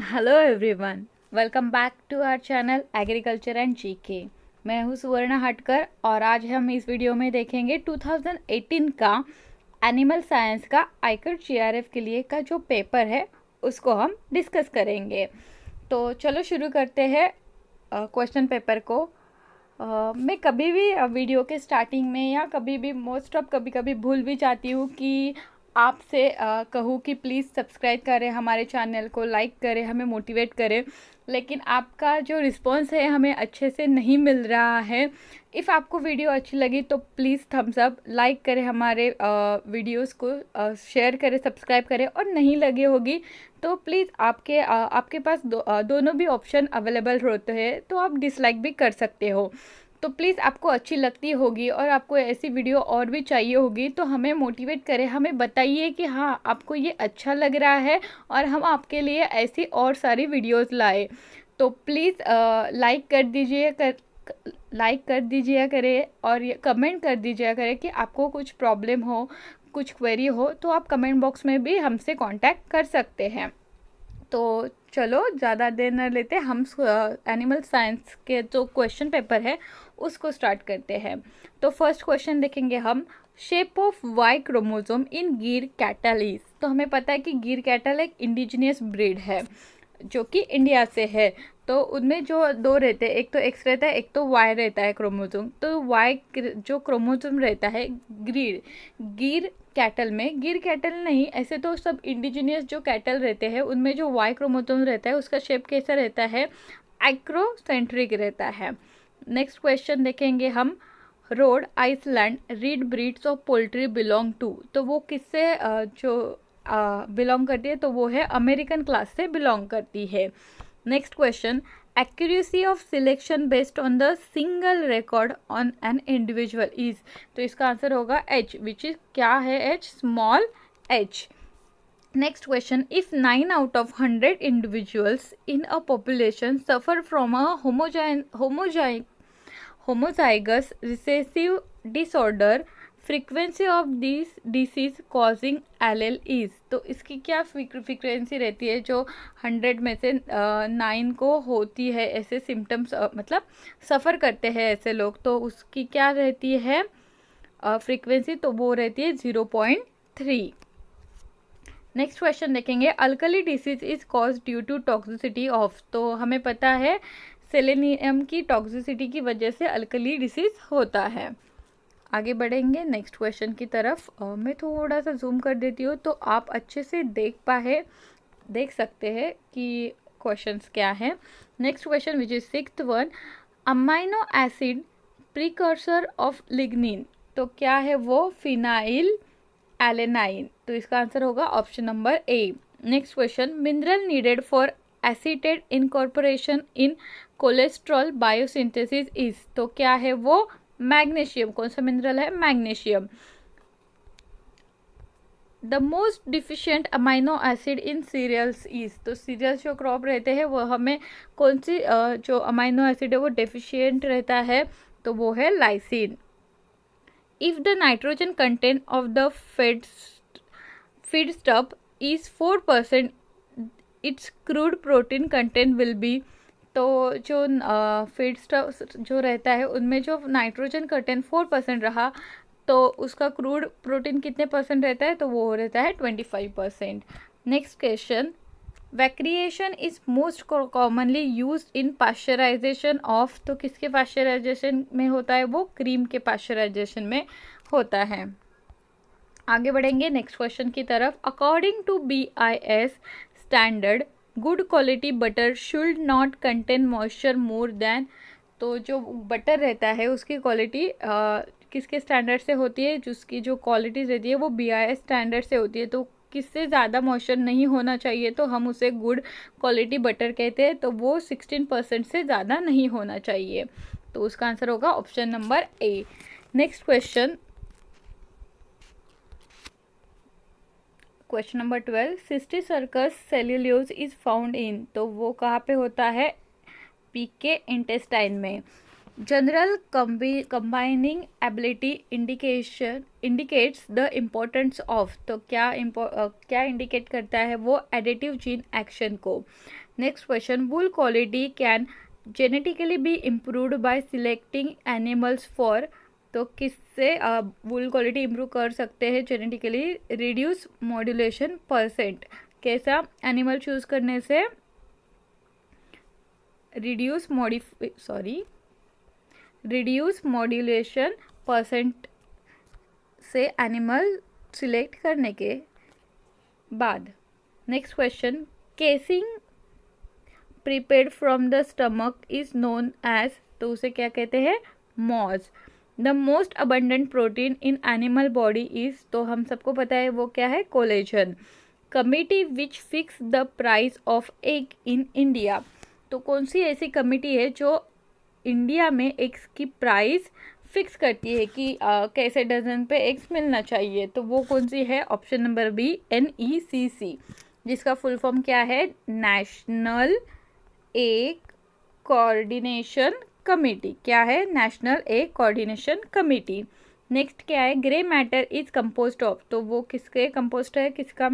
Hello everyone, welcome back to our channel agriculture and GK. मैं हूँ सुवर्णा हटकर और आज हम इस वीडियो में देखेंगे 2018 का एनिमल साइंस का आईकट जीआरएफ के लिए का जो पेपर है उसको हम डिस्कस करेंगे। तो चलो शुरू करते हैं क्वेश्चन पेपर को। मैं कभी भी वीडियो के स्टार्टिंग में या कभी भी कभी कभी भूल भी जाती हूँ कि आपसे कहूँ कि प्लीज़ सब्सक्राइब करें हमारे चैनल को, लाइक करें, हमें मोटिवेट करें, लेकिन आपका जो रिस्पांस है हमें अच्छे से नहीं मिल रहा है। इफ़ आपको वीडियो अच्छी लगी तो प्लीज़ थम्स अप, लाइक करें हमारे वीडियोस को, शेयर करें, सब्सक्राइब करें, और नहीं लगी होगी तो प्लीज़ आपके पास दोनों भी ऑप्शन अवेलेबल होते हैं, तो आप डिसलाइक भी कर सकते हो। तो प्लीज़ आपको अच्छी लगती होगी और आपको ऐसी वीडियो और भी चाहिए होगी तो हमें मोटिवेट करें, हमें बताइए कि हाँ आपको ये अच्छा लग रहा है और हम आपके लिए ऐसी और सारी वीडियोस लाए। तो प्लीज़ लाइक कर दीजिए करें और ये कमेंट कर दीजिए करें कि आपको कुछ प्रॉब्लम हो, कुछ क्वेरी हो तो आप कमेंट बॉक्स में भी हमसे कांटेक्ट कर सकते हैं। तो चलो ज़्यादा देर न लेते, हम एनिमल साइंस के जो क्वेश्चन पेपर है उसको स्टार्ट करते हैं। तो फर्स्ट क्वेश्चन देखेंगे हम, shape of Y chromosome in Gir cattle is. तो हमें पता है कि गिर कैटल एक इंडिजिनियस ब्रीड है जो कि इंडिया से है। तो उनमें जो दो रहते हैं, एक तो एक्स रहता है, एक तो वाई रहता है क्रोमोसोम। तो वाई जो क्रोमोसोम रहता है गिर गिर कैटल नहीं, ऐसे तो सब इंडिजिनियस जो कैटल रहते हैं उनमें जो वाई क्रोमोसोम रहता है उसका शेप कैसा रहता है, एक्रोसेंट्रिक रहता है। नेक्स्ट क्वेश्चन देखेंगे हम, Rhode Island red breeds of poultry belong to. तो वो किससे जो बिलोंग करती है, तो वो है अमेरिकन क्लास से बिलोंग करती है। Next question, accuracy of selection based on the single record on an individual is. तो इसका आंसर होगा एच, विच इज क्या है, H, small H. Next question, if 9 out of 100 individuals in a population suffer from a homozygous recessive disorder, frequency of this disease causing allele is. तो इसकी क्या frequency रहती है जो 100 में से 9 को होती है, ऐसे सिम्टम्स मतलब सफ़र करते हैं ऐसे लोग, तो उसकी क्या रहती है फ्रीक्वेंसी, तो वो रहती है 0.3। नेक्स्ट क्वेश्चन देखेंगे, alkali disease is cause due to toxicity of. तो हमें पता है सेलेनियम की टॉक्सिसिटी की वजह से अल्कली डिसीज होता है। आगे बढ़ेंगे नेक्स्ट क्वेश्चन की तरफ। मैं थोड़ा सा जूम कर देती हूँ तो आप अच्छे से देख सकते हैं कि क्वेश्चंस क्या है। Next question which is sixth one, amino acid precursor of lignin. तो क्या है वो, फिनाइल एलेनाइन। तो इसका आंसर होगा option number A. Next question, mineral needed for acetate incorporation in cholesterol biosynthesis is. तो क्या है वो, मैग्नीशियम। कौन सा मिनरल है, magnesium. The most deficient amino acid in cereals is. तो सीरियल्स जो क्रॉप रहते हैं वो हमें कौन सी जो अमाइनो एसिड है वो डेफिशिएंट रहता है, तो वो है lysine. If the nitrogen content of the feed stuff is 4%, it's crude protein content will be. तो जो फीड स्टफ जो रहता है उनमें जो नाइट्रोजन कंटेंट 4% रहा तो उसका क्रूड प्रोटीन कितने परसेंट रहता है, तो वो रहता है 25%। Next question, vacreation is most commonly use in pasteurization of. तो किसके पाश्चराइजेशन में होता है वो, क्रीम के पाश्चराइजेशन में होता है। आगे बढ़ेंगे नेक्स्ट क्वेश्चन की तरफ, according to BIS standard good quality butter should not contain moisture more than. तो जो बटर रहता है उसकी क्वालिटी किसके स्टैंडर्ड से होती है, जिसकी जो क्वालिटी रहती है वो BIS स्टैंडर्ड से होती है। तो किससे ज़्यादा मॉइस्चर नहीं होना चाहिए तो हम उसे गुड क्वालिटी बटर कहते हैं, तो वो 16% से ज़्यादा नहीं होना चाहिए। तो उसका आंसर होगा option number A. Next question number 12, cysticercus cellulose is found इन। तो वो कहाँ पे होता है, पीके इंटेस्टाइन में। General combining ability indicates the importance of. तो क्या इंडिकेट करता है वो, एडिटिव जीन एक्शन को। Next question, wool quality can genetically be improved bye selecting animals for, तो किससे वूल क्वालिटी इम्प्रूव कर सकते हैं जेनेटिकली? रिड्यूस मॉड्यूलेशन परसेंट, कैसा एनिमल चूज करने से? रिड्यूस मॉड्यूलेशन परसेंट से एनिमल सिलेक्ट करने के बाद। Next question, casing prepared from the stomach is known as, तो उसे क्या कहते हैं? Maws. The most abundant protein in animal body is, तो हम सबको पता है वो क्या है? Collagen. Committee which fix the price of egg in India, तो कौन सी ऐसी कमिटी है जो इंडिया में एग्स की प्राइस फिक्स करती है कि कैसे डजन पे एग्स मिलना चाहिए? तो वो कौन सी है? ऑप्शन नंबर बी, NECC, जिसका फुल फॉर्म क्या है? National egg coordination committee. क्या है? National egg coordination committee. Next क्या है? Grey matter is composed of, तो वो किसके कंपोस्ट है? किसका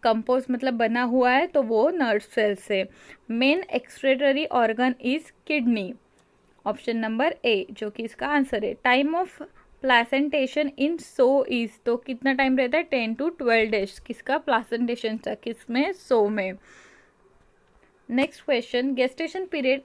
कंपोस्ट मतलब बना हुआ है? तो वो नर्व सेल से। Main excretory organ is kidney, option number ए, जो कि इसका आंसर है। Time of placentation in so is, तो कितना टाइम रहता है? 10 to 12 डेज। किसका प्लासेंटेशन था? किसमें? सो में। Next question, gestation period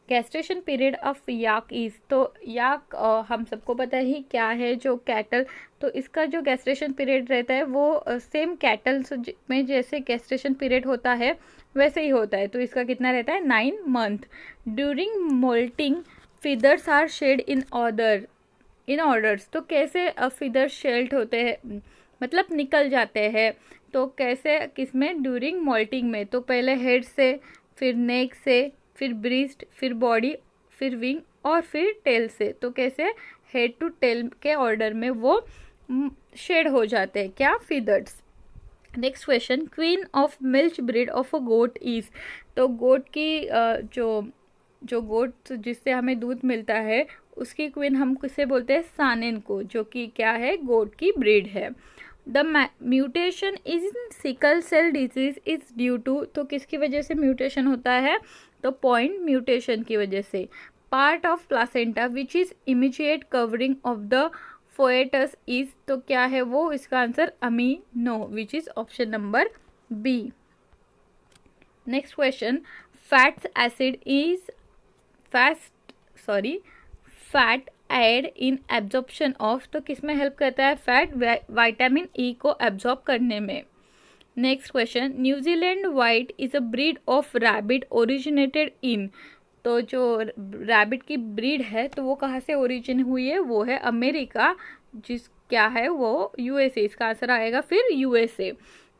gestation period of yak is, तो याक हम सबको पता ही क्या है, जो कैटल, तो इसका जो गेस्टेशन पीरियड रहता है वो सेम कैटल में जैसे गेस्टेशन पीरियड होता है वैसे ही होता है, तो इसका कितना रहता है? 9 month. During moulting feathers are shed in orders, तो कैसे फीदर्स शेल्ड होते हैं मतलब निकल जाते हैं, तो कैसे? किसमें? ड्यूरिंग मोल्टिंग में। तो पहले हेड से, फिर नेक से, फिर ब्रीस्ट, फिर बॉडी, फिर विंग और फिर टेल से, तो कैसे? हेड टू टेल के ऑर्डर में वो शेड हो जाते हैं, क्या? Feathers. Next question, queen of milk breed of a goat is, तो गोट की जो गोट जिससे हमें दूध मिलता है उसकी क्वीन हम किसे बोलते हैं? सानेन को, जो कि क्या है? गोट की ब्रीड है। The mutation is in sickle cell disease is due to, तो किसकी वजह से म्यूटेशन होता है? तो पॉइंट म्यूटेशन की वजह से। Part of placenta which is immediate covering of the foetus is, तो क्या है वो? इसका answer amino, which is option number B. Next question, fat aid in absorption of, तो किस में हेल्प करता है? फैट विटामिन ई को एब्जॉर्ब करने में। Next question, New Zealand white is a breed of rabbit originated in, तो जो रैबिट की ब्रीड है तो वो कहाँ से ओरिजिन हुई है? वो है अमेरिका, क्या है वो? USA, इसका आंसर आएगा फिर USA।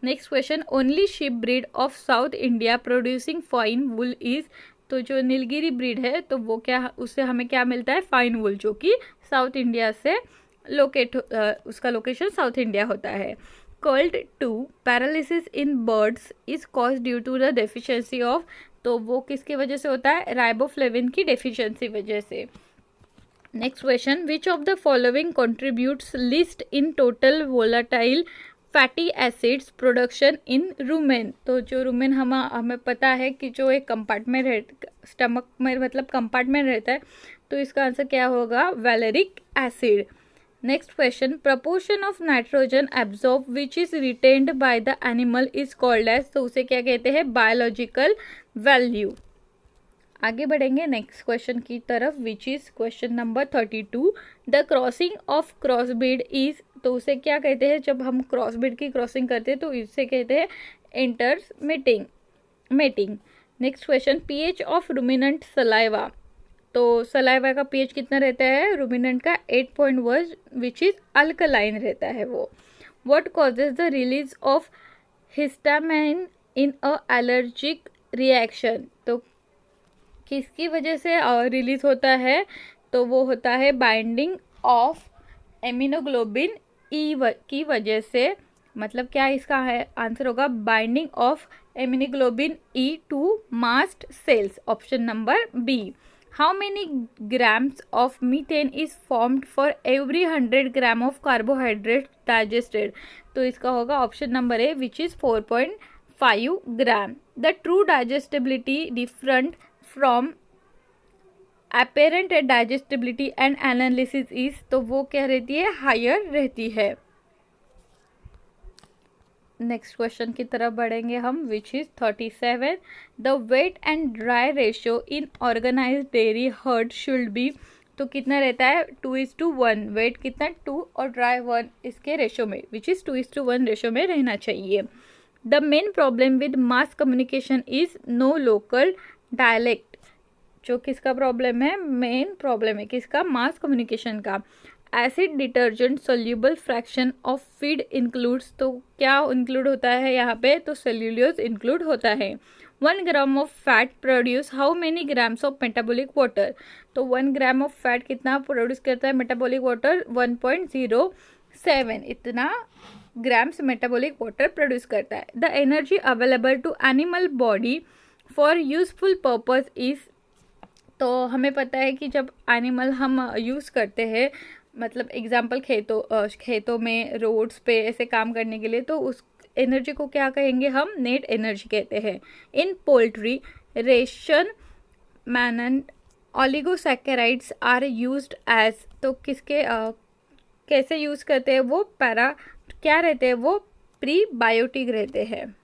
Next question, only sheep breed of south India producing fine wool is, तो जो नीलगिरी ब्रीड है तो वो क्या, उससे हमें क्या मिलता है? फाइन वुल, जो कि साउथ इंडिया से उसका लोकेशन साउथ इंडिया होता है। Curled toe paralysis in birds is cause due to the deficiency of, तो वो किसकी वजह से होता है? राइबोफ्लेविन की डेफिशिएंसी वजह से। Next question, which of the following contributes list in total volatile fatty acids production in rumen, तो जो रूमेन हमें पता है कि जो एक कंपार्टमेंट स्टमक में मतलब कंपार्टमेंट रहता है, तो इसका आंसर क्या होगा? Valeric acid. Next question, proportion of nitrogen absorb which is retained by the animal is called as, तो उसे क्या कहते हैं? Biological value. आगे बढ़ेंगे नेक्स्ट क्वेश्चन की तरफ, which is question number 32। The crossing of crossbreed is, तो उसे क्या कहते हैं? जब हम क्रॉसब्रीड की क्रॉसिंग करते हैं तो इसे कहते हैं intermating. Next question, pH of ruminant saliva, तो सलाइवा का पीएच कितना रहता है? रुमिनेंट का 8.1, विच इज अल्कलाइन रहता है वो। What causes the release of histamine in a allergic reaction, तो किसकी वजह से रिलीज होता है? तो वो होता है बाइंडिंग ऑफ एमिनोग्लोबिन ई की वजह से, मतलब क्या इसका है? आंसर होगा binding of immunoglobulin E to mast cells, option number B. How many grams of methane is formed for every 100 gram of carbohydrate digested? तो इसका होगा option number A which is 4.5 gram. The true digestibility different from apparent digestibility and analysis is, तो वो क्या रहती है, higher रहती है. नेक्स्ट क्वेश्चन की तरफ बढ़ेंगे हम, which is 37. The wet and dry ratio in organised dairy herd should be, तो कितना रहता है, 2:1. वेट कितना 2 और ड्राई 1 इसके रेशो में, विच इज 2:1 रेशो में रहना चाहिए. The main problem with mass communication is no local dialect, जो किसका प्रॉब्लम है, मेन प्रॉब्लम है किसका, मास कम्युनिकेशन का. Acid detergent soluble fraction of feed includes, तो क्या इंक्लूड होता है यहाँ पे, तो सेल्यूलोज इंक्लूड होता है. 1 gram of fat produce how many grams of metabolic water, तो 1 ग्राम ऑफ फैट कितना प्रोड्यूस करता है मेटाबॉलिक वाटर, 1.07 इतना ग्राम्स मेटाबॉलिक वाटर प्रोड्यूस करता है. The energy available to animal body for useful purpose is, तो हमें पता है कि जब एनिमल हम यूज़ करते हैं, मतलब एग्जाम्पल खेतों में, रोड्स पे ऐसे काम करने के लिए, तो उस एनर्जी को क्या कहेंगे हम, नेट एनर्जी कहते हैं. In poultry ration mannan oligosaccharides are used as, तो किसके कैसे यूज़ करते हैं, वो क्या रहते हैं, वो प्रीबायोटिक रहते हैं.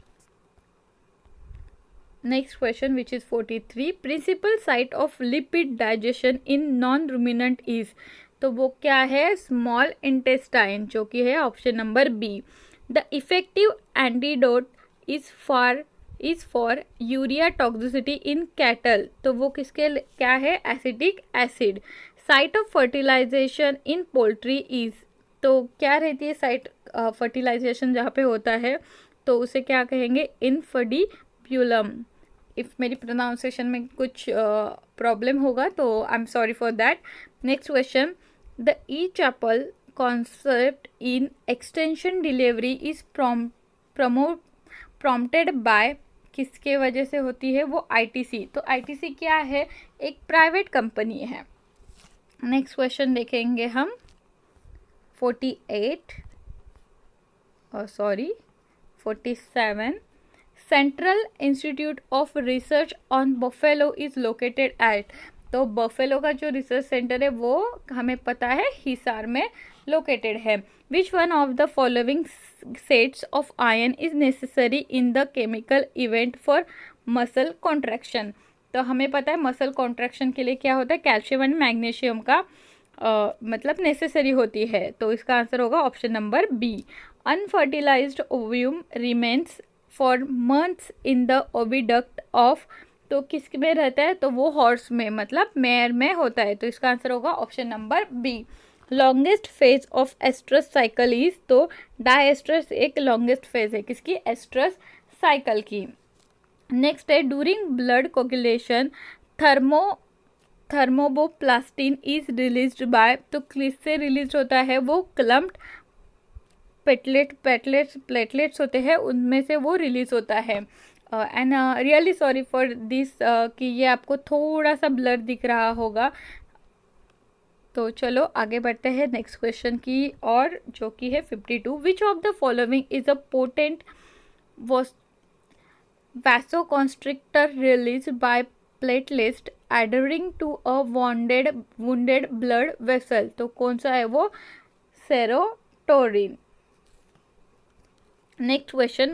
Next question which is 43. Principal site of lipid digestion in non ruminant is, तो वो क्या है, स्मॉल इंटेस्टाइन, जो कि है option number B. The effective antidote is for urea toxicity in cattle, तो वो किसके क्या है, acetic acid. Site of fertilization in poultry is, तो क्या रहती है साइट फर्टिलाइजेशन जहाँ पे होता है, तो उसे क्या कहेंगे, इनफर्टिब्यूलम. इफ़ मेरी प्रोनाउंसिएशन में कुछ प्रॉब्लम होगा तो I am sorry for that. Next question. The E chapel concept in extension delivery is prompted by, किसके वजह से होती है, वो आईटीसी. तो आईटीसी क्या है, एक प्राइवेट कंपनी है. नेक्स्ट क्वेश्चन देखेंगे हम 47 central institute of research on buffalo is located at, तो बफेलो का जो रिसर्च सेंटर है वो हमें पता है हिसार में लोकेटेड है. Which one of the following sets of ion is necessary in the chemical event for muscle contraction, तो हमें पता है मसल कॉन्ट्रैक्शन के लिए क्या होता है, कैल्शियम एंड मैग्नीशियम का मतलब नेसेसरी होती है. तो इसका आंसर होगा option number B. Unfertilized ovum remains for months in the oviduct of, तो किस में रहता है, तो वो हॉर्स में, मतलब मेयर में होता है. तो इसका आंसर होगा option number B. Longest phase of estrus cycle is, तो डायएस्ट्रस एक लॉन्गेस्ट फेज है किसकी, एस्ट्रस साइकिल की. नेक्स्ट है during blood coagulation thromboplastin is released by, तो किससे रिलीज होता है, वो क्लम्प्ड प्लेटलेट्स होते हैं उनमें से वो रिलीज होता है. And really sorry for this कि ये आपको थोड़ा सा ब्लर दिख रहा होगा. तो चलो आगे बढ़ते हैं नेक्स्ट क्वेश्चन की और, जो कि है 52. विच of the following is a potent vasoconstrictor released by platelets adhering to a wounded blood vessel, तो कौन सा है वो, serotonin. Next question.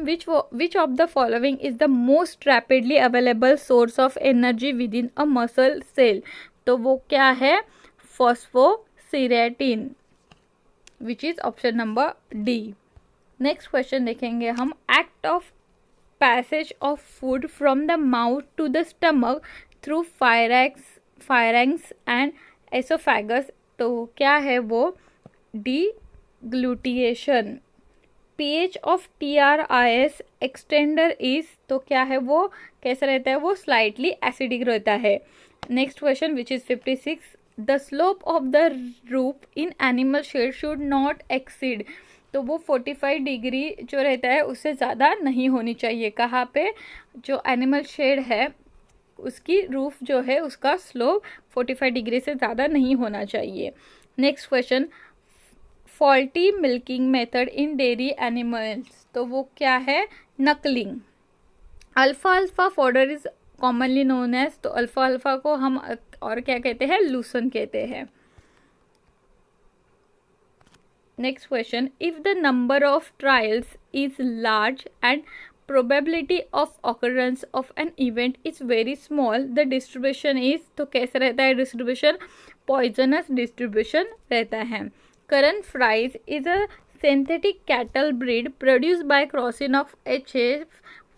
Which of the following is the most rapidly available source of energy within a muscle cell, तो वो क्या है, phosphocreatine, which is option number D. Next question देखेंगे हम. Act of passage of food from the mouth to the stomach through pharynx and esophagus, तो क्या है वो, deglutition. pH of TRIS extender is, तो क्या है वो, कैसा रहता है वो, slightly acidic रहता है. Next question which is 56. the slope of the roof in animal shade should not exceed, तो वो 45 डिग्री जो रहता है उससे ज़्यादा नहीं होनी चाहिए. कहाँ पे, जो एनिमल शेड है उसकी रूफ जो है उसका स्लोप 45 डिग्री से ज़्यादा नहीं होना चाहिए। Next question, faulty milking method in dairy animals, तो वो क्या है, नकलिंग। अल्फा अल्फा fodder is commonly known as, तो अल्फा अल्फा को हम और क्या कहते हैं, लूसन कहते हैं। Next question, if the number of trials is large and probability of occurrence of an event is very small, the distribution is, तो कैसे रहता है डिस्ट्रीब्यूशन, पॉइजनस डिस्ट्रीब्यूशन रहता है। Karan Fries is a synthetic cattle breed produce by crossing of HF,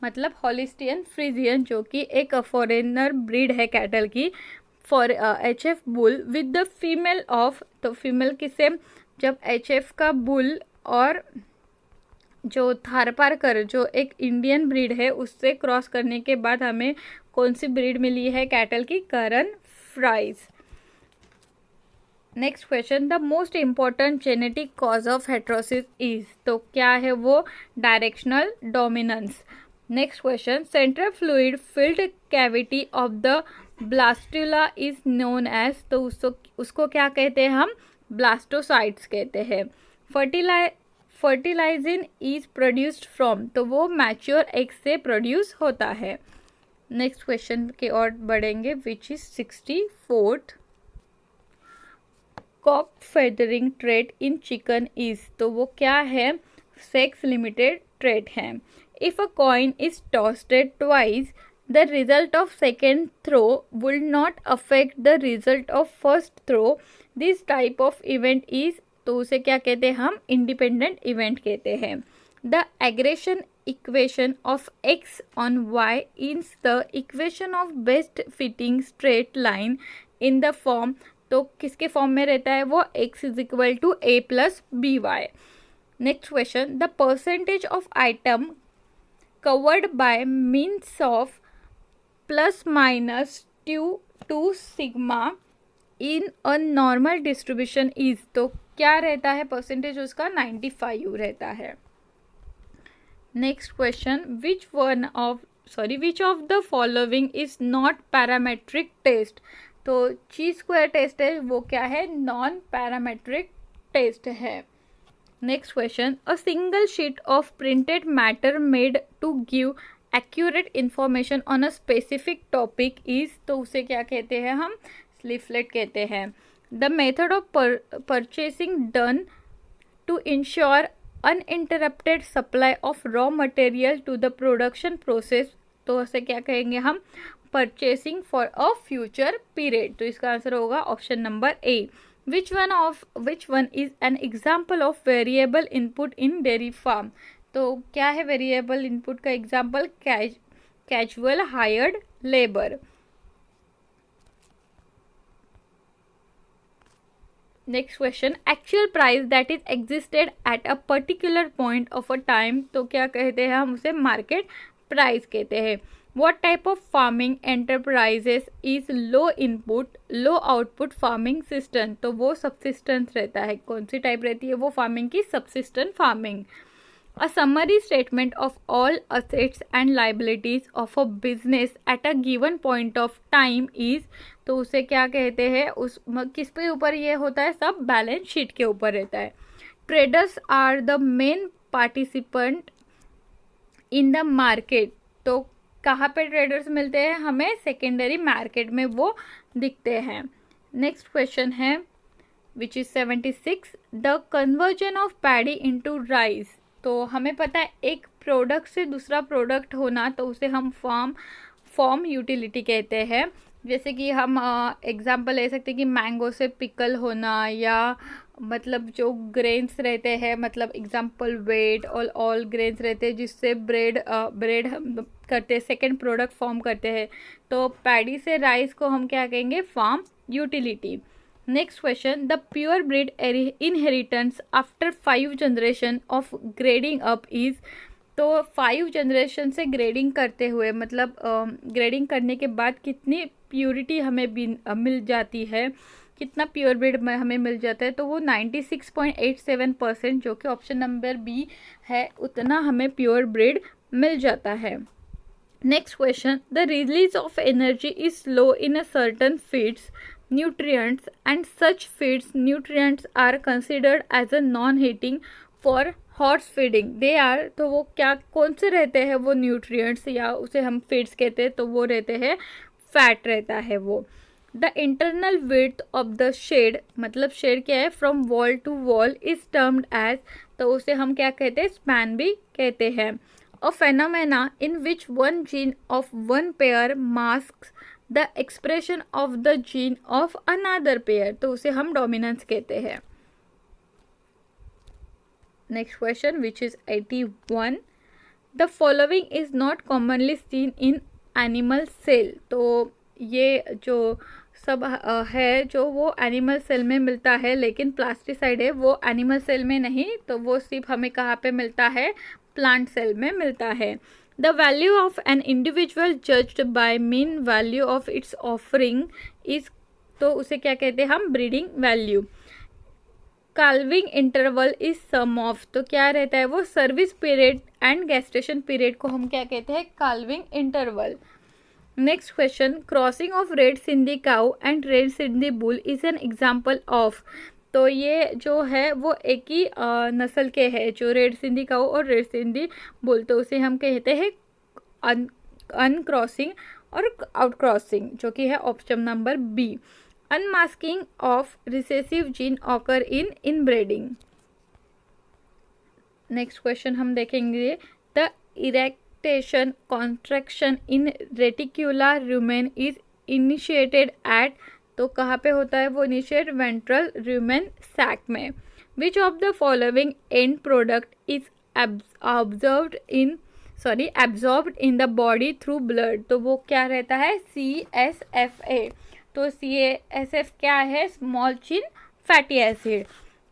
मतलब Holstein Friesian, जो कि एक फॉरेनर ब्रीड है कैटल की, for HF bull with the female of, तो फीमेल किसे, जब HF का बुल और जो थारपारकर जो एक इंडियन ब्रीड है उससे क्रॉस करने के बाद हमें कौन सी ब्रीड मिली है कैटल की, Karan Fries. Next question, the most important genetic cause of heterosis is, तो क्या है वो, directional dominance. Next question, central fluid filled cavity of the blastula is known as, तो उसको क्या कहते हैं हम, ब्लास्टोसाइट्स कहते हैं। फर्टिलाइजिन इज प्रोड्यूस्ड फ्रॉम, तो वो मैच्योर एग से प्रोड्यूस होता है। नेक्स्ट क्वेश्चन की ओर बढ़ेंगे, which is 64th, cock feathering trait in chicken is, तो वो क्या है, सेक्स लिमिटेड ट्रेट है। If a coin is tossed twice the result of second throw will not affect the result of first throw, this type of event is, तो उसे क्या कहते हैं हम, इंडिपेंडेंट इवेंट कहते हैं। The regression equation of x on y is the equation of best fitting straight line in the form, तो किसके फॉर्म में रहता है वो, x is equal to a plus b y. Next question, the percentage of item covered by means of plus minus two sigma in a normal distribution is, तो क्या रहता है परसेंटेज उसका, 95 रहता है। Next question, which of the following is not parametric test, तो chi square test है वो क्या है, नॉन पैरामेट्रिक टेस्ट है। Next question, a single sheet of printed matter made to give accurate information on a specific topic is, तो उसे क्या कहते हैं हम, लीफलेट कहते हैं। The method of purchasing done to ensure uninterrupted supply of raw material to the production process, तो उसे क्या कहेंगे हम, purchasing for a future period, तो इसका आंसर होगा option number A. Which one is an example of variable input in dairy farm, तो क्या है वेरिएबल इनपुट का example, casual hired labour. Next question, actual price that is existed at a particular point of a time, तो क्या कहते हैं हम उसे, मार्केट प्राइस कहते हैं। What type of farming enterprises is low input low output farming system, तो वो सबसिस्टेंस रहता है, कौन सी टाइप रहती है वो फार्मिंग की, सबसिस्टेंट farming. A summary statement of all assets and liabilities of a business at a given point of time is, तो उसे क्या कहते हैं, उस किस पे ऊपर ये होता है, सब बैलेंस शीट के ऊपर रहता है। Traders are the main participant in the market, तो कहाँ पे ट्रेडर्स मिलते हैं हमें, सेकेंडरी मार्केट में वो दिखते हैं। नेक्स्ट क्वेश्चन है which is 76, the conversion of paddy into rice, तो हमें पता है एक प्रोडक्ट से दूसरा प्रोडक्ट होना, तो उसे हम फॉर्म यूटिलिटी कहते हैं। जैसे कि हम एग्जांपल ले सकते हैं कि मैंगो से पिकल होना, या मतलब जो ग्रेन्स रहते हैं, मतलब एग्जांपल वेट और ऑल ग्रेन्स रहते हैं जिससे ब्रेड हम करते हैं, सेकेंड प्रोडक्ट फॉर्म करते हैं, तो पैडी से राइस को हम क्या कहेंगे, form utility. Next question, the pure breed inheritance after 5 generation of grading up is, तो 5 जनरेशन से ग्रेडिंग करते हुए, मतलब ग्रेडिंग करने के बाद कितनी प्योरिटी हमें मिल जाती है, कितना प्योर ब्रीड में हमें मिल जाता है, तो वो 96.87%, जो कि ऑप्शन नंबर बी है, उतना हमें प्योर ब्रीड मिल जाता है। Next question, the release of energy is low in a certain feeds nutrients and such feeds nutrients are considered as a non-heating for horse feeding they are, तो वो क्या कौन से रहते हैं वो न्यूट्रिएंट्स, या उसे हम फीड्स कहते हैं, तो वो रहते हैं फैट रहता है वो. The internal width of the shed, मतलब शेड क्या है, from wall to wall is termed as, तो उसे हम क्या कहते हैं, स्पैन भी कहते हैं. A phenomena in which one gene of one pair masks the expression of the gene of another pair, तो उसे हम डोमिनेंस कहते हैं. Next question, which is 81. The following is not commonly seen in animal cell. तो ये जो सब है जो वो एनिमल सेल में मिलता है, लेकिन प्लास्टिसाइड है वो एनिमल सेल में नहीं, तो वो सिर्फ हमें कहाँ पे मिलता है, प्लांट सेल में मिलता है. The value of an individual judged by mean value of its offspring is, तो उसे क्या कहते हैं हम, breeding value. Calving interval is sum of, तो क्या रहता है वो, service period and gestation period को हम क्या कहते हैं, calving interval. Next question, crossing of red Sindhi cow and red Sindhi bull is an example of, तो ये जो है वो एक ही नस्ल के है, जो रेड सिंधी काउ और रेड सिंधी बुल, तो उसे हम कहते हैं अनक्रॉसिंग और आउट क्रॉसिंग, जो कि है option number B. Unmasking of recessive gene occur in inbreeding. Next question हम देखेंगे, the erectation contraction in reticular rumen is initiated at, तो कहाँ पे होता है वो इनिशिएट, वेंट्रल rumen sac में. Which of the following end product is absorbed in the body through blood, तो वो क्या रहता है, CSFA. तो CSF क्या है, small chain fatty acid.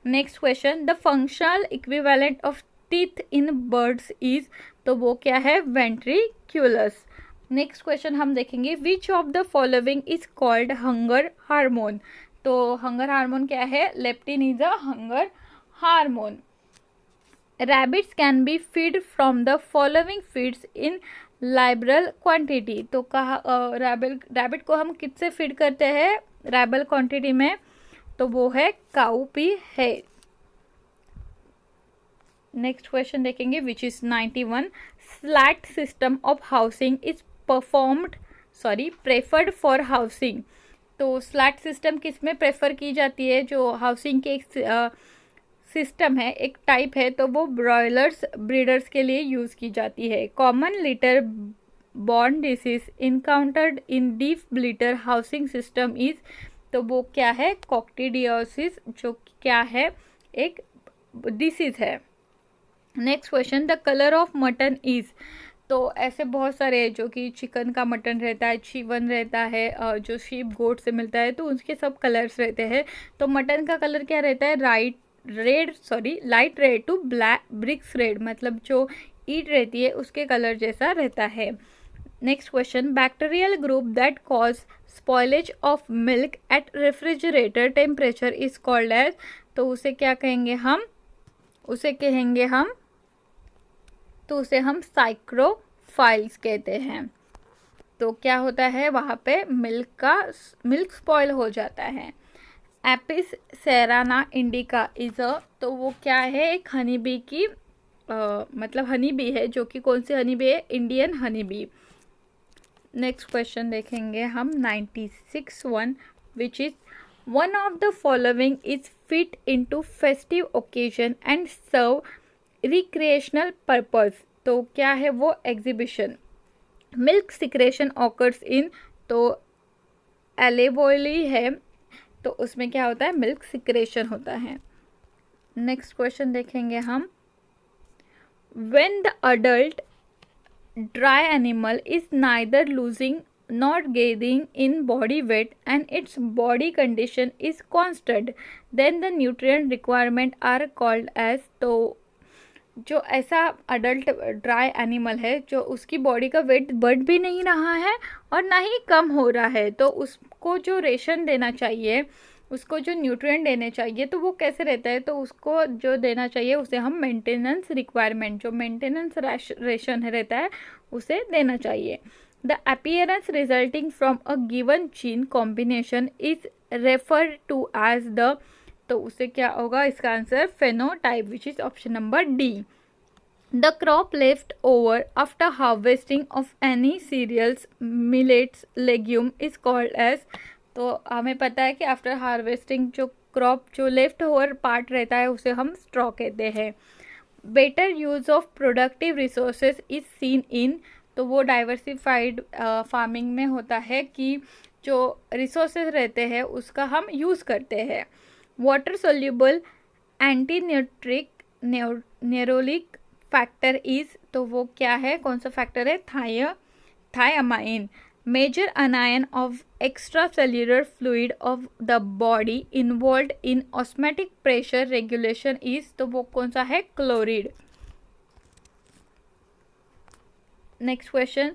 Next question, the functional equivalent of teeth in birds is, तो वो क्या है, वेंट्रिक्यूलस. नेक्स्ट क्वेश्चन हम देखेंगे, which of the following is called hunger hormone, तो हंगर हार्मोन क्या है, leptin is a hunger hormone. Rabbits can be feed from the following feeds in liberal quantity, तो कहा रैबिट को हम किससे फीड करते हैं, रैबल क्वांटिटी में, तो वो है काऊ पी है. नेक्स्ट क्वेश्चन देखेंगे, which is 91. Slate system of housing is preferred for housing, तो स्लैट सिस्टम किस में प्रेफर की जाती है, जो हाउसिंग के एक सिस्टम है, एक टाइप है, तो वो ब्रॉयलर्स ब्रीडर्स के लिए यूज़ की जाती है. Common litter borne disease encountered in deep litter housing system is, तो वो क्या है, कॉक्टिडियोसिस, जो क्या है, एक डिसीज है. Next question, the colour of mutton is, तो ऐसे बहुत सारे, जो कि चिकन का मटन रहता है, चिकन रहता है, जो शीप गोट से मिलता है, तो उसके सब कलर्स रहते हैं. तो मटन का कलर क्या रहता है, light red to black bricks red, मतलब जो ईट रहती है उसके कलर जैसा रहता है. Next question, bacterial group that cause spoilage of milk at refrigerator temperature is called as, तो उसे क्या कहेंगे हम, तो उसे हम साइक्रोफाइल्स कहते हैं. तो क्या होता है, वहाँ पे मिल्क स्पॉइल हो जाता है. Apis cerana indica is a, तो वो क्या है, एक हनी बी की मतलब हनी बी है, जो कि कौन सी हनी बी है, Indian honey bee. Next question देखेंगे हम 96 one, which is one of the following is fit into festive occasion and serve recreational purpose, तो क्या है वो, exhibition. Milk secretion occurs in, तो एलेवोली है, तो उसमें क्या होता है, मिल्क सिक्रेशन होता है. नेक्स्ट क्वेश्चन देखेंगे हम, when the adult dry animal is neither losing not gaining in body weight and its body condition is constant, then the nutrient requirement are called as, तो जो ऐसा अडल्ट ड्राई एनिमल है, जो उसकी body का wait बढ़ भी नहीं रहा है और ना ही कम हो रहा है, तो उसको जो रेशन देना चाहिए, उसको जो न्यूट्रिएंट देने चाहिए तो वो कैसे रहता है, तो उसको जो देना चाहिए उसे हम मेंटेनेंस रिक्वायरमेंट, जो मेंटेनेंस रेशन रहता है उसे देना चाहिए। The appearance resulting from a given gene combination is referred to as the, तो उसे क्या होगा, इसका answer phenotype, which is option number D. The crop left over after harvesting of any cereals, millets, legume is called as, तो हमें पता है कि आफ्टर हार्वेस्टिंग जो क्रॉप जो लेफ्ट ओवर पार्ट रहता है उसे हम स्ट्रॉ कहते हैं। Better use of productive resources is seen in, तो वो डाइवर्सिफाइड फार्मिंग में होता है कि जो रिसोर्सेज रहते हैं उसका हम यूज़ करते हैं। Water soluble anti neuritic neuritic factor is, तो वो क्या है, कौन सा फैक्टर है, thiamine. Major anion of extra cellular fluid of the body involve in osmotic pressure regulation is, तो वो कौन सा है, chloride. Next question,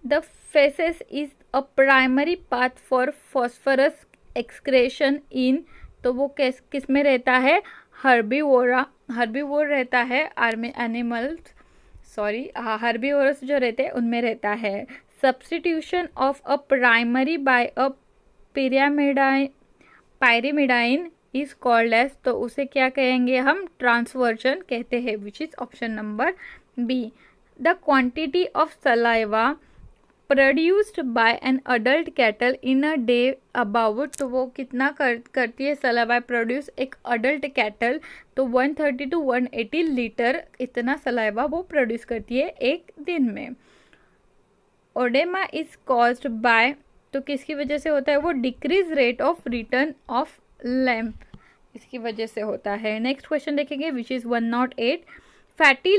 the faeces is a primary path for phosphorus excretion in, तो वो किस में रहता है, हर्बीवोर रहता है, एनिमल्स हर्बीवोरस जो रहते हैं उनमें रहता है। Substitution of a primary by a pyrimidine is called as, तो उसे क्या कहेंगे हम, ट्रांसवर्जन कहते हैं, which is option number B. The quantity of saliva produced by an adult cattle in a day about, तो वो कितना करती है सलाइवा प्रोड्यूस एक अडल्ट कैटल, तो 130 to 180 लीटर इतना सलाइवा वो प्रोड्यूस करती है एक दिन में। ओडेमा इज कॉज्ड बाय, तो किसकी वजह से होता है वो, decrease rate of return of lamp, इसकी वजह से होता है। नेक्स्ट क्वेश्चन देखेंगे which is 108। Fatty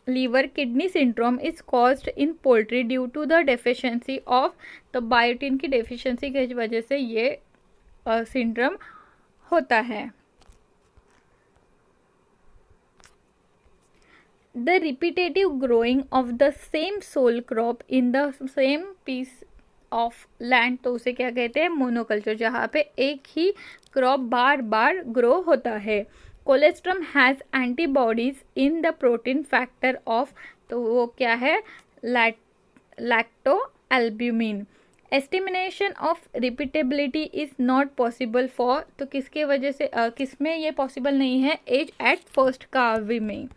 liver kidney syndrome is caused in poultry due to the deficiency of, तो बायोटिन की डेफिशिएंसी की वजह से ये सिंड्रोम होता है। The repetitive growing of the same sole crop in the same piece of land, तो उसे क्या कहते हैं, मोनोकल्चर, जहाँ पे एक ही क्रॉप बार बार ग्रो होता है। Colostrum has antibodies in the protein factor of, तो वो क्या है, lacto albumin. Estimation of repeatability is not possible for, तो किसके वजह से किसमें ये पॉसिबल नहीं है, एज एट फर्स्ट कार्विंग में।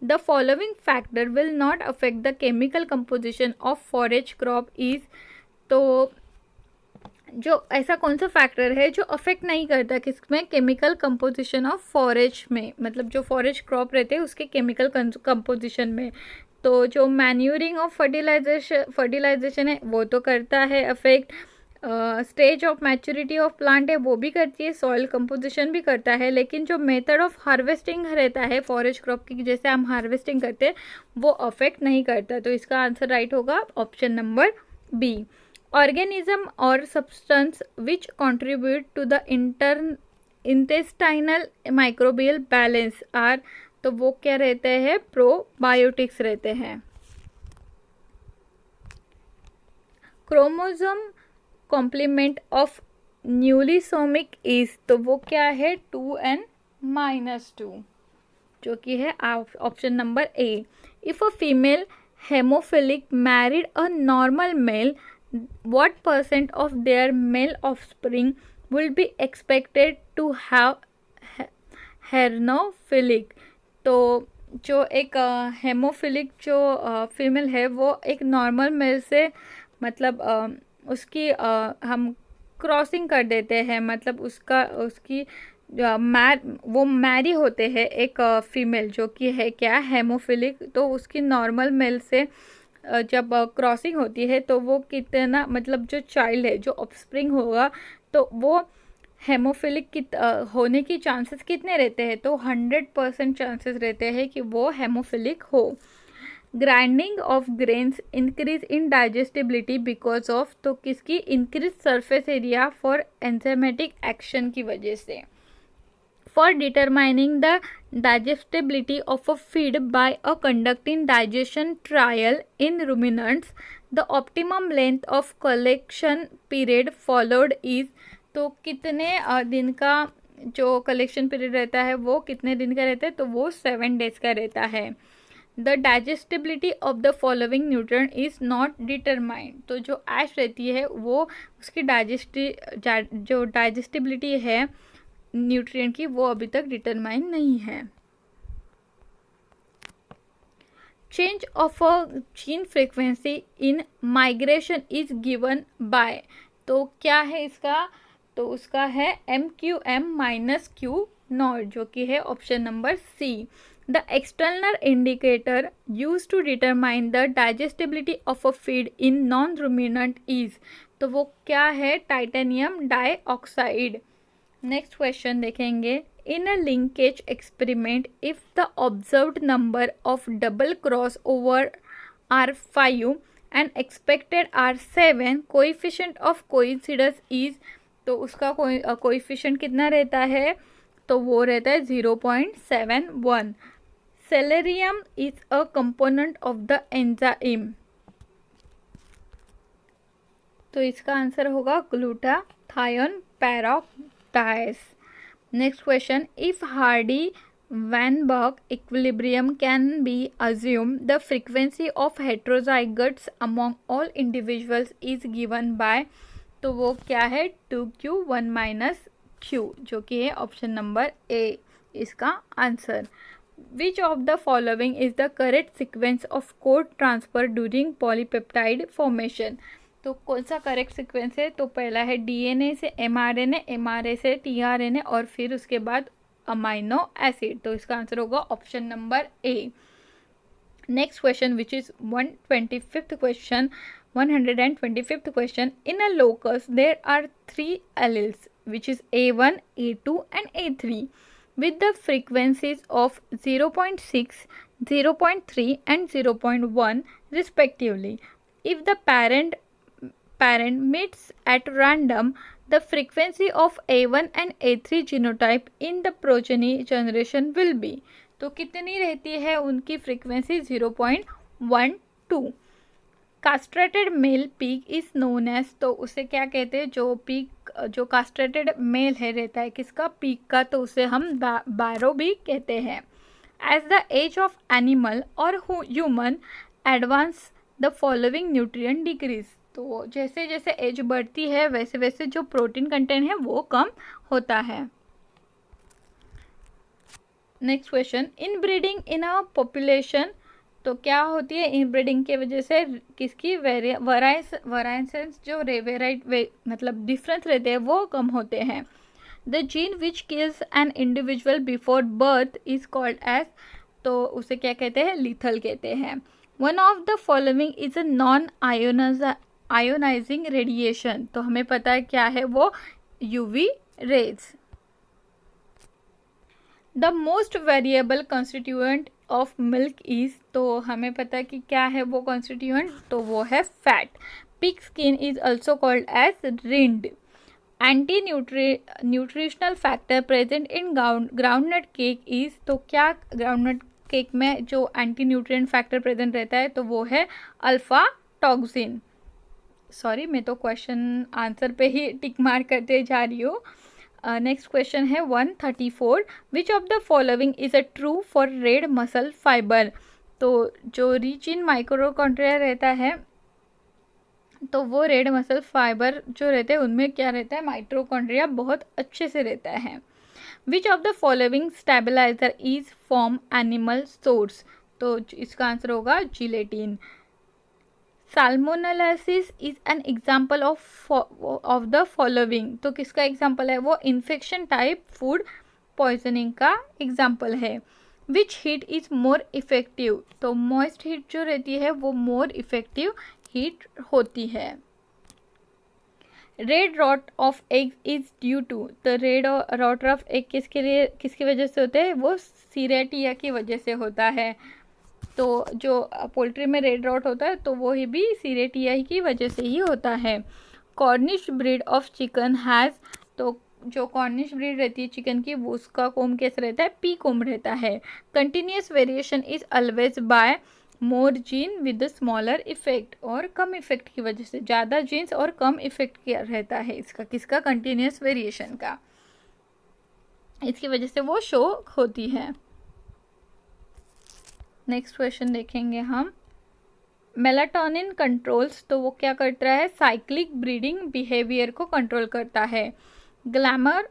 The following factor will not affect the chemical composition of forage crop is, तो जो ऐसा कौन सा फैक्टर है जो अफेक्ट नहीं करता किसमें, केमिकल कंपोजिशन ऑफ फॉरेज में, मतलब जो फॉरेज क्रॉप रहते हैं उसके केमिकल कंपोजिशन में। तो जो मैन्यूरिंग ऑफ फर्टिलाइजेशन है वो तो करता है affect, stage of maturity of plant है वो भी करती है, सॉइल कंपोजिशन भी करता है, लेकिन जो मेथड ऑफ हार्वेस्टिंग रहता है फॉरेज क्रॉप की, जैसे हम हार्वेस्टिंग करते हैं वो अफेक्ट नहीं करता, तो इसका आंसर राइट होगा ऑप्शन नंबर बी। ऑर्गेनिज्म और substance which contribute to the intestinal microbial balance are, तो वो क्या रहते हैं, प्रोबायोटिक्स रहते हैं। Chromosome complement of nullisomic is, तो वो क्या है, 2n-2, जो कि है option number A. If a female haemophilic married a normal male, what % of their male offspring will be expected to have हेर्नोफिलिक, तो जो एक हेमोफिलिक जो फीमेल है वो एक नॉर्मल मेल से, मतलब उसकी हम क्रॉसिंग कर देते हैं, मतलब उसकी वो मैरी होते हैं एक फीमेल जो कि है क्या, हेमोफिलिक, तो उसकी नॉर्मल मेल से जब क्रॉसिंग होती है तो वो कितना, मतलब जो चाइल्ड है जो ऑफस्प्रिंग होगा तो वो हेमोफिलिक होने की चांसेस कितने रहते हैं, तो 100% चांसेस रहते हैं कि वो हेमोफिलिक हो। Grinding of grains increase in digestibility because of, तो किसकी, increase surface area for enzymatic action की वजह से। For determining the digestibility of a feed by a conducting digestion trial in ruminants, the optimum length of collection period followed is, तो कितने दिन का जो कलेक्शन पीरियड रहता है वो कितने दिन का रहता है, तो वो 7 डेज का रहता है। The digestibility of the following nutrient is not determined, तो जो ऐश रहती है वो उसकी जो डाइजेस्टिबिलिटी है न्यूट्रिएंट की वो अभी तक डिटरमाइन नहीं है। Change of a gene frequency in migration is given by, तो क्या है इसका, तो उसका है MQM-Q0, जो कि है option number C. The external indicator use to determine the digestibility of a feed in non ruminant is, तो वो क्या है, टाइटेनियम डाइऑक्साइड। नेक्स्ट क्वेश्चन देखेंगे। In a linkage experiment if the observed number of double cross over are 5 and expected are 7, coefficient of coincidence is, तो उसका coefficient कितना रहता है, तो वो रहता है 0.71। Selenium is a component of the enzyme, तो इसका आंसर होगा glutathione peroxidase. Next question. If Hardy-Weinberg equilibrium can be assumed, the frequency of heterozygotes among all individuals is given by, तो वो क्या है, 2q1 - q, जो कि है ऑप्शन नंबर ए इसका answer. Which of the following is the correct sequence of code transfer during polypeptide formation, तो कौन सा करेक्ट सीक्वेंस है, तो पहला है डीएनए से एमआरएनए, एमआरए से टीआरएनए और फिर उसके बाद अमाइनो एसिड, तो इसका आंसर होगा option number A. Next question which is 125th question. In a locus there are 3 alleles which is A1, A2 and A3 with the frequencies of 0.6, 0.3 and 0.1 respectively. If the parent meets at random, the frequency of A1 and A3 genotype in the progeny generation will be, तो कितनी रहती है उनकी frequency, 0.12। Castrated male pig is known as, तो उसे क्या कहते हैं, जो कास्ट्रेटेड मेल है रहता है किसका, पीक का, तो उसे हम बैरो भी कहते हैं। As the age of animal और human advance the following nutrient decrease, तो जैसे जैसे एज बढ़ती है वैसे वैसे जो प्रोटीन कंटेंट है वो कम होता है। Next question. In breeding in a population, तो क्या होती है, इनब्रीडिंग के वजह से किसकी वेराइएंस जो मतलब डिफरेंस रहते हैं वो कम होते हैं। The gene which kills an individual before birth is called as, तो उसे क्या कहते हैं, लीथल कहते हैं। One of the following is a non ionizing radiation, तो हमें पता है क्या है वो, UV rays. The most variable constituent of milk is, तो हमें पता है कि क्या है वो कॉन्स्टिट्यूएंट, तो वो है fat. Pig skin is also called as rind. Anti nutritional factor present in groundnut cake is, तो क्या ग्राउंडनट केक में जो एंटी न्यूट्रिएंट फैक्टर प्रेजेंट रहता है तो वो है अल्फा टॉक्सिन। सॉरी, मैं तो क्वेश्चन आंसर पे ही टिक मार करते जा रही हूँ। नेक्स्ट क्वेश्चन है 134। विच of the following is a true for red muscle fibre, तो जो रिच इन माइक्रोकॉन्ड्रिया रहता है तो वो रेड मसल फाइबर जो रहते हैं उनमें क्या रहता है, माइटोकॉन्ड्रिया बहुत अच्छे से रहता है। Which of the following stabiliser is from animal source, तो इसका आंसर होगा gelatin. Salmonellosis is an example of the following, तो किसका एग्जाम्पल है वो, इन्फेक्शन टाइप फूड पॉइजनिंग का एग्जाम्पल है। Which heat is more effective, तो मॉइस्ट हीट जो रहती है वो मोर इफेक्टिव हीट होती है। Red rot of egg is due to, तो रेड रॉट ऑफ एग किसकी वजह से होते हैं, वो सीरेटिया की वजह से होता है। तो जो पोल्ट्री में रेड रॉट होता है तो वो ही भी सीरेटिया की वजह से ही होता है। Cornish breed of chicken has, तो जो कॉर्निश ब्रीड रहती है चिकन की वो उसका कोम कैसे रहता है, पी कोम रहता है। Continuous variation is always by, more gene with smaller effect, और कम इफेक्ट की वजह से, ज़्यादा जीन्स और कम इफेक्ट किया रहता है इसका, किसका, कंटिन्यूस वेरिएशन का, इसकी वजह से वो शो होती है। नेक्स्ट क्वेश्चन देखेंगे हम, मेलाटोनिन कंट्रोल्स, तो वो क्या करता है, साइक्लिक ब्रीडिंग बिहेवियर को कंट्रोल करता है। Glamour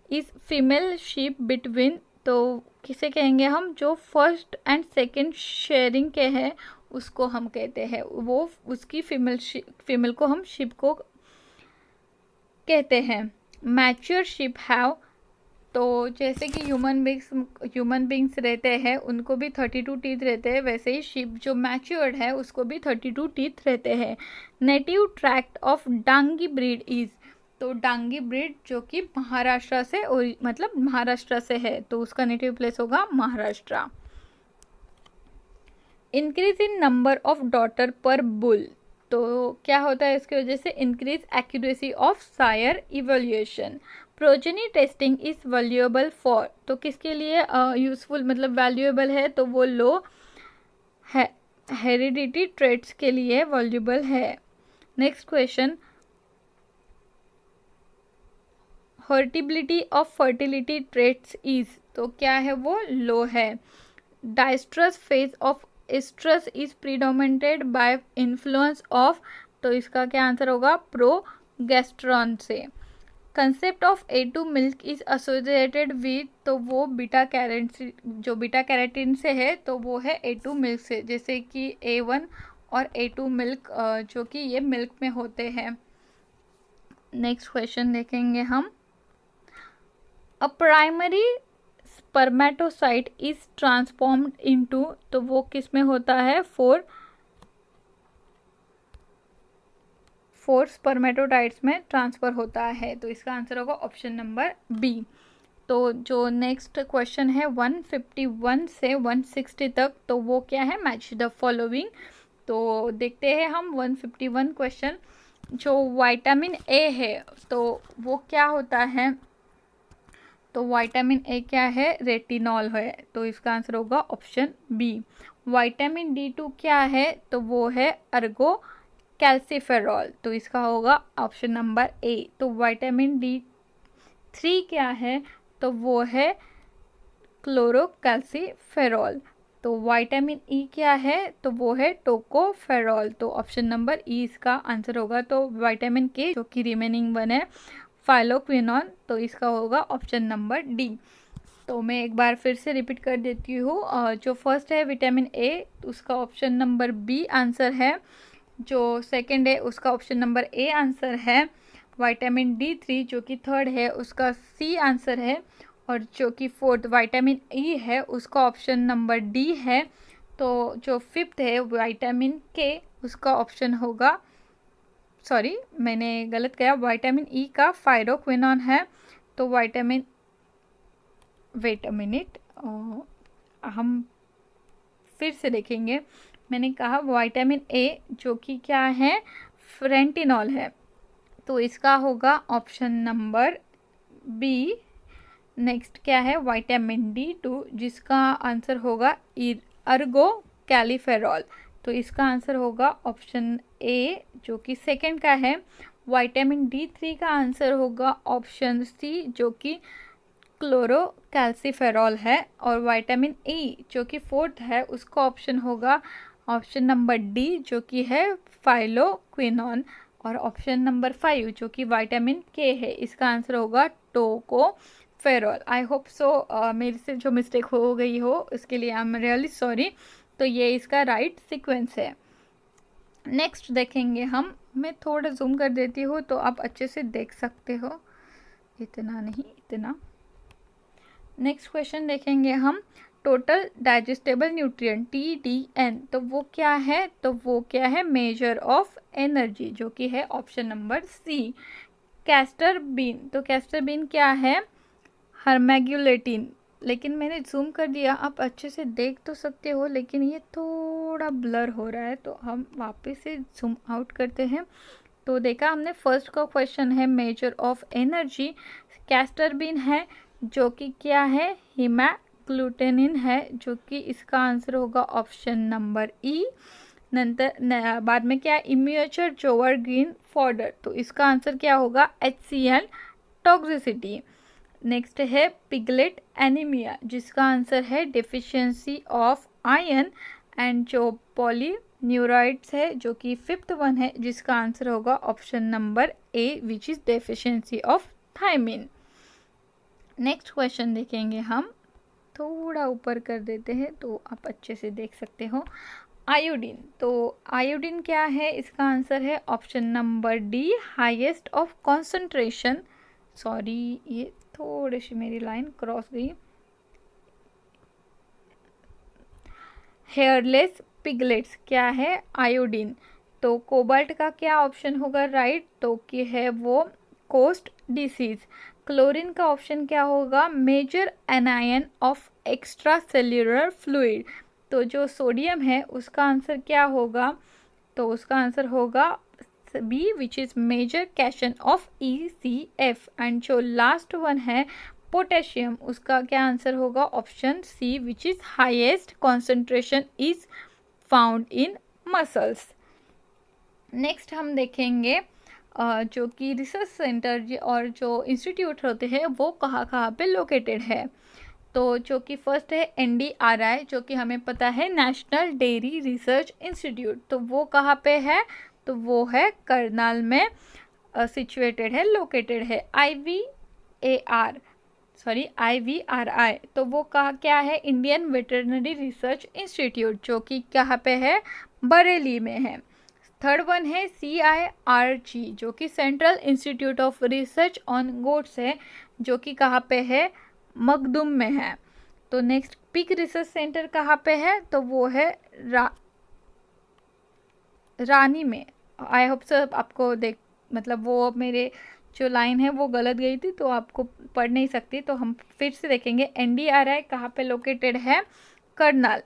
is female sheep between, तो किसे कहेंगे हम, जो फर्स्ट एंड सेकंड शेयरिंग के हैं उसको हम कहते हैं, वो उसकी फीमेल को हम शीप को कहते हैं। मैच्योर शीप हैव, तो जैसे कि ह्यूमन बींग्स रहते हैं उनको भी 32 टीथ रहते हैं, वैसे ही शीप जो मैच्योर्ड है उसको भी 32 टीथ रहते हैं। Native tract of Dangi breed is, तो डांगी ब्रीड जो कि महाराष्ट्र से, मतलब महाराष्ट्र से है, तो उसका नेटिव प्लेस होगा Maharashtra. Increase in number of daughter per bull, तो क्या होता है इसकी वजह से, increase accuracy of sire evaluation. Progeny testing is valuable for, तो किसके लिए यूजफुल मतलब वैल्यूएबल है, तो वो लो हेरिडिटी ट्रेट्स के लिए वैल्यूएबल है। Next question, heritability of fertility traits is, तो क्या है वो, लो है। Dioestrus phase of oestrus is predominated by influence of, तो इसका क्या आंसर होगा, प्रोगेस्टेरॉन से। Concept of A2 milk is associated with, तो वो बीटा कैरोटीन, जो बीटा कैरोटीन से है तो वो है A2 मिल्क से, जैसे कि A1 और A2 मिल्क जो कि ये मिल्क में होते हैं। नेक्स्ट क्वेश्चन देखेंगे हम, a primary spermatocyte is transformed into, तो वो किस में होता है, फोर स्पर्मेटोटाइट्स में ट्रांसफर होता है, तो इसका आंसर होगा ऑप्शन नंबर बी। तो जो नेक्स्ट क्वेश्चन है 151 से 160 तक, तो वो क्या है, मैच द फॉलोइंग। तो देखते हैं हम 151 क्वेश्चन, जो विटामिन ए है तो वो क्या होता है, तो विटामिन ए क्या है, रेटिनॉल है, तो इसका आंसर होगा ऑप्शन बी। विटामिन D2 क्या है, तो वो है अर्गो कैल्सिफेरॉल, तो इसका होगा ऑप्शन नंबर ए। तो विटामिन D3 क्या है, तो वो है क्लोरोकैल्सिफेरॉल। तो विटामिन ई क्या है, तो वो है टोकोफेरॉल, तो ऑप्शन नंबर ई इसका आंसर होगा। तो विटामिन के जो कि रिमेनिंग वन है फाइलोक्विनोन, तो इसका होगा ऑप्शन नंबर डी। तो मैं एक बार फिर से रिपीट कर देती हूँ, जो फर्स्ट है विटामिन ए, उसका ऑप्शन नंबर बी आंसर है। जो सेकंड है उसका ऑप्शन नंबर ए आंसर है। विटामिन D3 जो कि थर्ड है उसका सी आंसर है, और जो कि फोर्थ विटामिन ई है उसका ऑप्शन नंबर डी है। तो जो फिफ्थ है विटामिन के, उसका ऑप्शन होगा, सॉरी मैंने गलत कहा, विटामिन ई का फाइरोक्विनोन है। तो विटामिन, वेट अ मिनट, हम फिर से देखेंगे, मैंने कहा विटामिन ए जो कि क्या है, फ्रेंटिनॉल है, तो इसका होगा ऑप्शन नंबर बी। नेक्स्ट क्या है, विटामिन D2 जिसका आंसर होगा अर्गो कैलिफेरॉल, तो इसका आंसर होगा ऑप्शन ए जो कि सेकंड का है। विटामिन D3 का आंसर होगा ऑप्शन सी जो कि क्लोरोकैल्सिफेरॉल है, और विटामिन ई जो कि फोर्थ है उसका ऑप्शन होगा ऑप्शन नंबर डी जो कि है फाइलोक्विनोन, और ऑप्शन नंबर 5 जो कि विटामिन के है, इसका आंसर होगा टोकोफेरॉल। आई होप सो मेरे से जो मिस्टेक हो गई हो इसके लिए आई एम रियली सॉरी। तो ये इसका राइट सीक्वेंस है। नेक्स्ट देखेंगे हम, मैं थोड़ा जूम कर देती हूँ तो आप अच्छे से देख सकते हो, इतना नहीं, इतना। नेक्स्ट क्वेश्चन देखेंगे हम, टोटल डाइजेस्टेबल न्यूट्रिएंट TDN, तो वो क्या है, तो वो क्या है, मेजर ऑफ एनर्जी, जो कि है option number C. Castor bean, तो कैस्टर बीन क्या है, हर्मैग्युलेटिन, लेकिन मैंने जूम कर दिया, आप अच्छे से देख तो सकते हो लेकिन ये थोड़ा ब्लर हो रहा है, तो हम वापस से जूम आउट करते हैं। तो देखा हमने फर्स्ट का क्वेश्चन है measure of energy, castor bean है जो कि क्या है, ग्लूटेनिन है, जो कि इसका आंसर होगा ऑप्शन नंबर ई। नंतर बाद में क्या, इम्यूचर जोवर ग्रीन फॉडर, तो इसका आंसर क्या होगा HCl टॉक्सिसिटी। नेक्स्ट है पिगलेट एनीमिया, जिसका आंसर है डेफिशिएंसी ऑफ आयरन। एंड जो पॉलीन्यूराइड्स है, जो कि 5th वन है, जिसका आंसर होगा option number A, which is deficiency of thiamine. Next question देखेंगे हम, थोड़ा ऊपर कर देते हैं तो आप अच्छे से देख सकते हो। आयोडीन, तो आयोडीन क्या है, इसका आंसर है option number D, highest of concentration. Sorry, ये थोड़ी सी मेरी लाइन क्रॉस गई। हेयरलेस पिगलेट्स क्या है, आयोडीन। तो कोबाल्ट का क्या ऑप्शन होगा राइट, तो कि है वो कोस्ट डिसीज। क्लोरीन का ऑप्शन क्या होगा, major anion of extra cellular fluid. तो जो सोडियम है उसका आंसर क्या होगा, तो उसका आंसर होगा B, which is major cation of ECF। And जो लास्ट वन है पोटेशियम, उसका क्या आंसर होगा option C, which is highest concentration is found in muscles. Next हम देखेंगे जो कि रिसर्च सेंटर और जो इंस्टीट्यूट होते हैं वो कहाँ कहाँ पे लोकेटेड है। तो जो कि फर्स्ट है NDRI, जो कि हमें पता है नेशनल डेयरी रिसर्च इंस्टीट्यूट, तो वो कहाँ पे है, तो वो है करनाल में सिचुएटेड है, लोकेटेड है। IVRI, तो वो कहाँ क्या है, इंडियन वेटरनरी रिसर्च इंस्टीट्यूट, जो कि कहाँ पे है, बरेली में है। थर्ड वन है CIRG, जो कि central institute of research on goats है, जो कि कहाँ पे है, मखदुम में है। तो नेक्स्ट पिग रिसर्च सेंटर कहाँ पे है, तो वो है रानी में। आई होप सर आपको मतलब वो मेरे जो लाइन है वो गलत गई थी तो आपको पढ़ नहीं सकती, तो हम फिर से देखेंगे। NDRI कहाँ पे लोकेटेड है, करनाल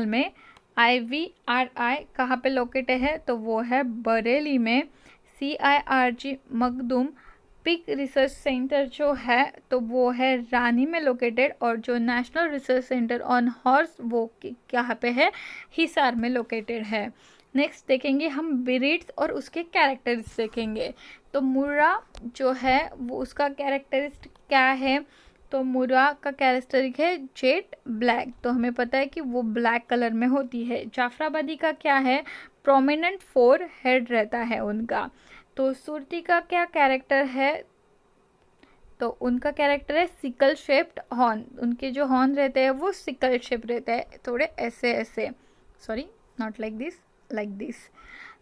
में। IVRI कहाँ पे लोकेटेड है, तो वो है बरेली में। CIRG Makhdum. Pig research centre जो है तो वो है रानी में लोकेटेड, और जो national research centre on horse वो कहाँ पे है, हिसार में लोकेटेड है। नेक्स्ट देखेंगे हम ब्रीड्स और उसके कैरेक्टरिस्टिक देखेंगे। तो मुर्रा जो है वो उसका कैरेक्टरिस्टिक क्या है, तो मुर्रा का कैरेक्टरिस्टिक है जेट ब्लैक, तो हमें पता है कि वो ब्लैक कलर में होती है। जाफराबादी का क्या है, प्रोमिनेंट 4 हेड रहता है उनका। तो सुरती का क्या कैरेक्टर है, तो उनका कैरेक्टर है सिकल शेप्ड हॉर्न, उनके जो हॉर्न रहते हैं वो सिकल शेप रहते हैं, थोड़े ऐसे ऐसे, sorry not like this, like this.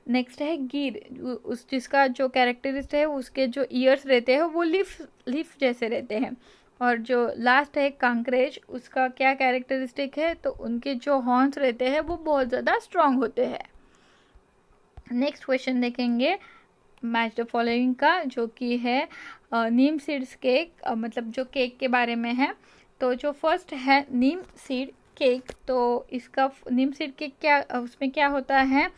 Next है गिर, उस जिसका जो कैरेक्टरिस्टिक है उसके जो ईयर्स रहते हैं वो लीफ जैसे रहते हैं। और जो लास्ट है कांकरेज, उसका क्या कैरेक्टरिस्टिक है, तो उनके जो हॉर्न्स रहते हैं वो बहुत ज़्यादा स्ट्रॉन्ग होते हैं। नेक्स्ट क्वेश्चन देखेंगे मैच द फॉलोइंग का, जो कि है नीम सीड्स केक, मतलब जो केक के बारे में है। तो जो फर्स्ट है नीम सीड केक, तो इसका नीम सीड केक क्या, उसमें क्या होता है,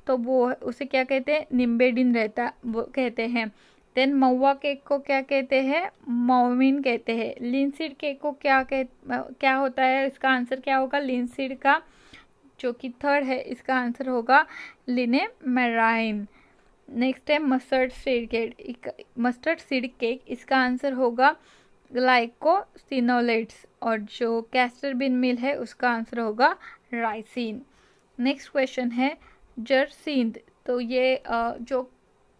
तो वो उसे क्या कहते हैं, निम्बेडिन रहता वो कहते हैं। देन महुआ केक को क्या कहते हैं, मोमिन कहते हैं। लिनसीड केक को क्या होता है, इसका आंसर क्या होगा, लिनसीड का जो कि थर्ड है इसका आंसर होगा लिनेमेराइन। नेक्स्ट है मस्टर्ड सीड केक, इसका आंसर होगा ग्लाइकोसिनोलेट्स। और जो कैस्टर बीन मिल है उसका आंसर होगा राइसिन। नेक्स्ट क्वेश्चन है जरसींद, तो ये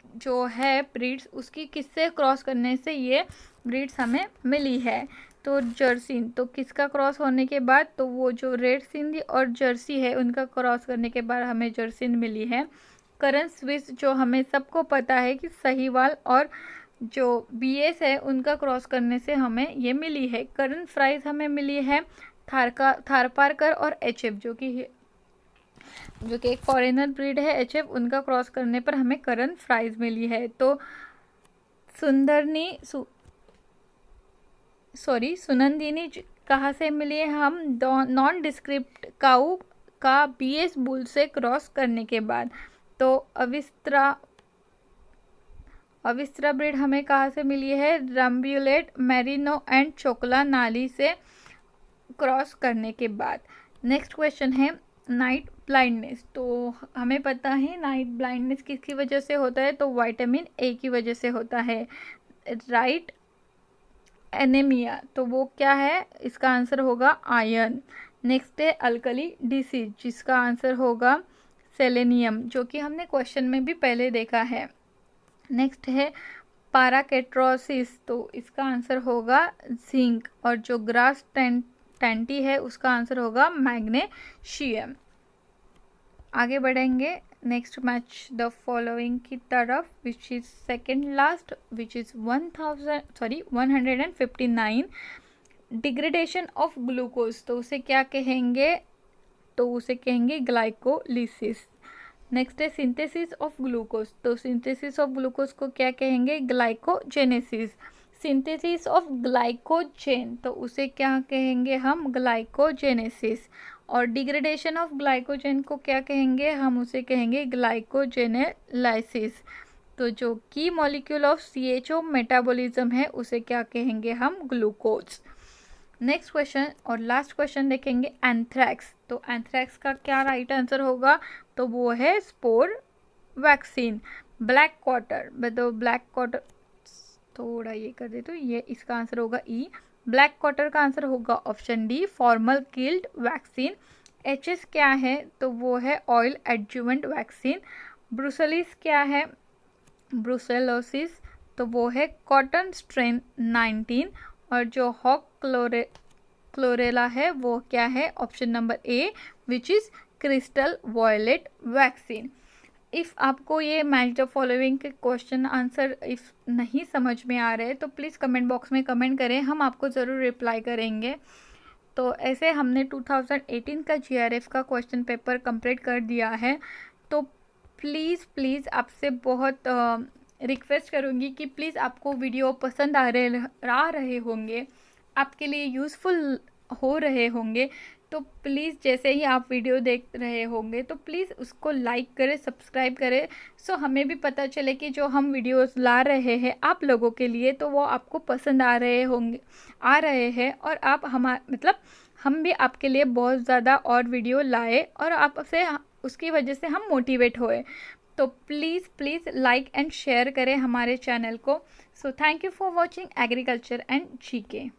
जो है ब्रीड्स उसकी किससे क्रॉस करने से ये ब्रीड्स हमें मिली है, तो जर्सीन, तो किसका क्रॉस होने के बाद, तो वो जो रेड सिंधी और जर्सी है उनका क्रॉस करने के बाद हमें जर्सीन मिली है। करन स्विस जो हमें सबको पता है कि सहीवाल और जो BS है उनका क्रॉस करने से हमें ये मिली है। करन फ्राइज हमें मिली है थारपारकर और HF, जो कि एक फॉरेनर ब्रीड है HF, उनका क्रॉस करने पर हमें करन फ्राइज मिली है। तो सुनंदिनी कहाँ से मिली है, हम नॉन डिस्क्रिप्ट काऊ का BS बुल से क्रॉस करने के बाद। तो अविस्त्रा ब्रीड हमें कहाँ से मिली है, रम्ब्यूलेट, मेरिनो एंड चोकला नाली से क्रॉस करने के बाद। नेक्स्ट क्वेश्चन है नाइट ब्लाइंडनेस। तो हमें पता है नाइट ब्लाइंडनेस किसकी वजह से होता है, तो विटामिन ए की वजह से होता है। राइट, एनीमिया, तो वो क्या है, इसका आंसर होगा आयरन। नेक्स्ट है अल्कली डिसीज, जिसका आंसर होगा सेलेनियम, जो कि हमने क्वेश्चन में भी पहले देखा है। नेक्स्ट है पैराकेट्रोसिस, तो इसका आंसर होगा जिंक। और जो ग्रास टेंटी है उसका आंसर होगा मैग्नीशियम। आगे बढ़ेंगे नेक्स्ट मैच द फॉलोइंग की तरफ, which is second last, which is 159 degradation of glucose, तो उसे क्या कहेंगे, तो उसे कहेंगे ग्लाइकोलिसिस। नेक्स्ट है सिंथेसिस ऑफ ग्लूकोज, तो सिंथेसिस ऑफ ग्लूकोज को क्या कहेंगे, ग्लाइकोजेनेसिस। सिंथेसिस ऑफ ग्लाइकोजेन, तो उसे क्या कहेंगे हम, ग्लाइकोजेनेसिस। और डिग्रेडेशन ऑफ ग्लाइकोजेन को क्या कहेंगे, हम उसे कहेंगे ग्लाइकोजेनेलाइसिस। तो जो की मॉलिक्यूल ऑफ CHO मेटाबॉलिज्म है उसे क्या कहेंगे हम, ग्लूकोज। नेक्स्ट क्वेश्चन और लास्ट क्वेश्चन देखेंगे एंथ्रैक्स। तो एंथ्रैक्स का क्या राइट आंसर होगा, तो वो है स्पोर वैक्सीन। ब्लैक क्वार्टर, बताओ ब्लैक क्वार्टर, थोड़ा ये कर दे तो ये इसका आंसर होगा ई। ब्लैक क्वार्टर का आंसर होगा option D, formal killed vaccine. HS क्या है, तो वो है ऑयल एडजुवेंट वैक्सीन। ब्रुसेलिस क्या है, ब्रुसेलोसिस, तो वो है कॉटन स्ट्रेन 19। और जो हॉक क्लोरेला है वो क्या है, option number A, which is crystal violet vaccine. If आपको ये मैच द फॉलोइंग के क्वेश्चन आंसर इफ़ नहीं समझ में आ रहे तो प्लीज़ कमेंट बॉक्स में कमेंट करें, हम आपको ज़रूर रिप्लाई करेंगे। तो ऐसे हमने 2018 का GRF का क्वेश्चन पेपर कंप्लीट कर दिया है। तो प्लीज़ आपसे बहुत रिक्वेस्ट करूँगी कि प्लीज़ आपको वीडियो पसंद आ रहे होंगे, आपके लिए यूज़फुल हो रहे होंगे, तो प्लीज़ जैसे ही आप वीडियो देख रहे होंगे तो प्लीज़ उसको लाइक करें, सब्सक्राइब करें, सो हमें भी पता चले कि जो हम वीडियोस ला रहे हैं आप लोगों के लिए तो वो आपको पसंद आ रहे हैं और आप हम भी आपके लिए बहुत ज़्यादा और वीडियो लाए और आपसे उसकी वजह से हम मोटिवेट होए। तो प्लीज़ लाइक एंड शेयर करें हमारे चैनल को। So thank you for watching agriculture and GK।